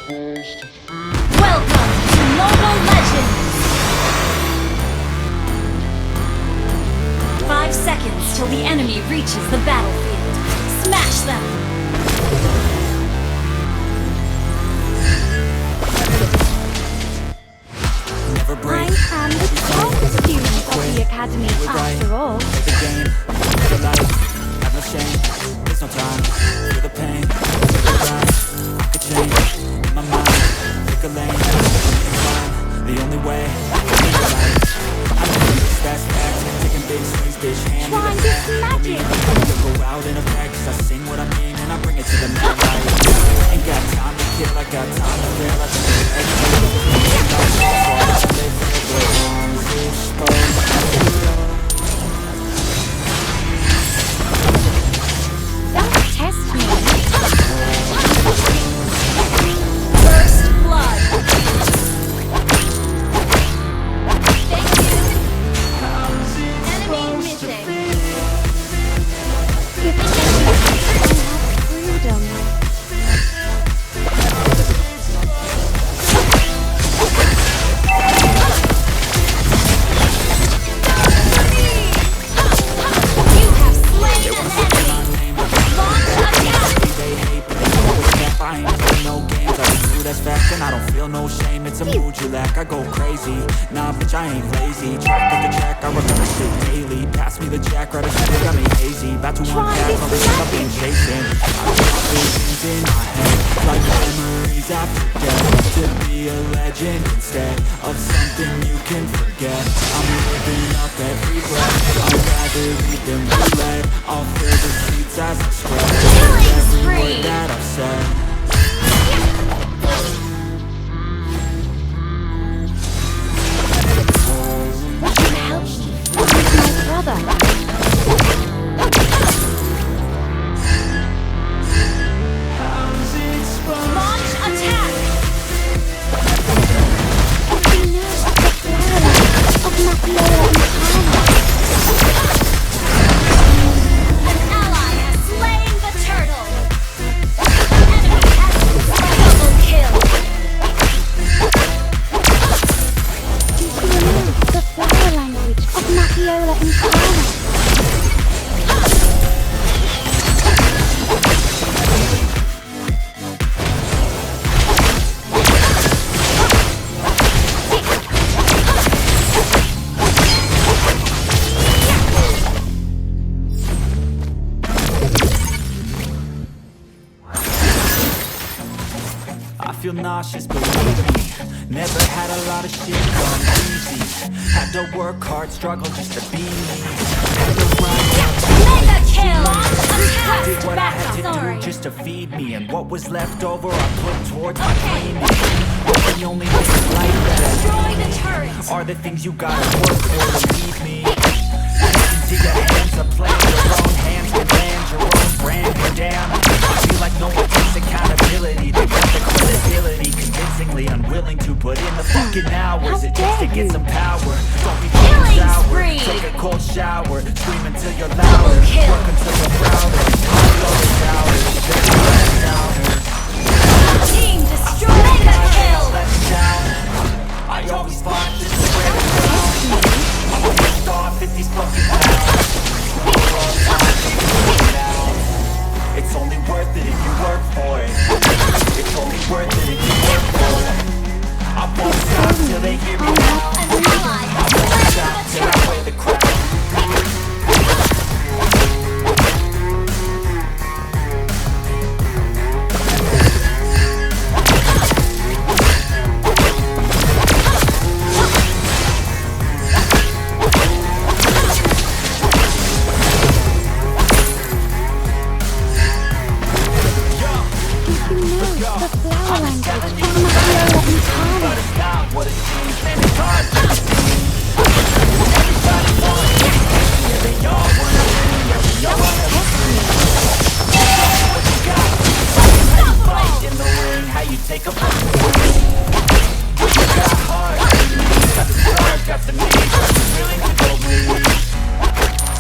Welcome to Mobile Legends! 5 seconds till the enemy reaches the battlefield. Smash them! I am the top student of the academy, after all. The game, the life, have no shame. There's no time for the pain. The grind, I could change my mind. Pick a lane, the only way I can be right. I'm doing this fast act, taking big swings, bitch. Hand me Trying the this bat. magic. I go out in a pack, 'cause I sing what I mean and I bring it to the mad light. Ain't got time to kill, I got time to feel. I just need Don't test me. First blood! Enemy missing! If I have freedom. You have slain an enemy! Launch attack! they hate, but they always can't find me. No games, I just do that's fact, and I don't feel no shame. It's a mood you lack, I go crazy. Nah, bitch, I ain't lazy. Track after track, I remember shit daily. Pass me the jack, right as shit got me hazy. About to unpack all the shit I've been chasing. I got visions in my head, like memories I forget. To be a legend instead of something you can forget. I'm living up every breath, I'd rather lead than be led. I'll fill the streets as I spread Killing every spree! word that I've said. Help me. This is my brother. Launch attack! We know the flower of Mlbb and An ally has slain the turtle! Enemy has double kill! Do you know the flower language of Mlbb and Cara? I feel nauseous, believe me. Never had a lot of shit done easy. Had to work hard, struggle just to be me. Had to Mega kill! did Attack! what I had to Sorry. do just to feed me. And what was left over I put towards my dreaming. But the only things in life that Destroy the turret! are the things you gotta work for, believe me. Into your hands are playing your own hands can land your own brand. And damn, I feel like no one takes accountability. They got the credibility, convincingly unwilling to put in the fucking hours it takes to get some power. Don't be fucking Killing sour. spree. Take a cold shower, scream until you're louder, Double kill. work until you're prouder. Always doubter, downer. Team destroy Mega kill! Let me down. I always find just the way to go. I'm a pissed off at these fucking clowns. It's only worth it if you work for it. It's only worth it if you work for it. I won't stop till they hear me now. An ally has I won't slain stop the till I turret! play the crowd. Do you know the flower language of Mlbb and Cara? It's not what it seems, man, it's hard to see. Everybody wants it, yeah, they all want it, yeah, we all want it. What you got? How you fight in the ring, how you take a fucking swing. You got heart, got the start, got the need, you're willing to go bleed.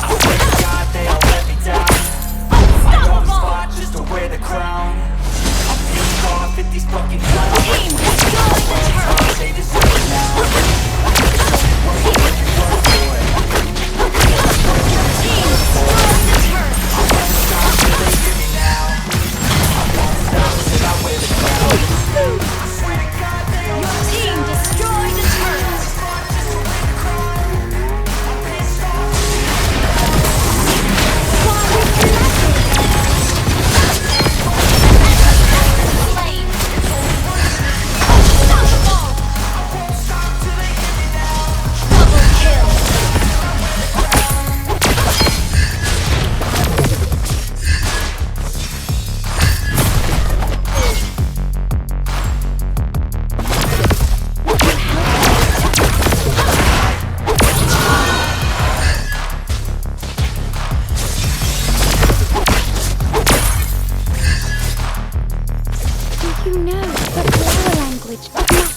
I swear to God, they all let me down. I always fought just to wear the crown. I'm pissed off at these fucking clowns.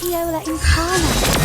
Macchiola incarnate.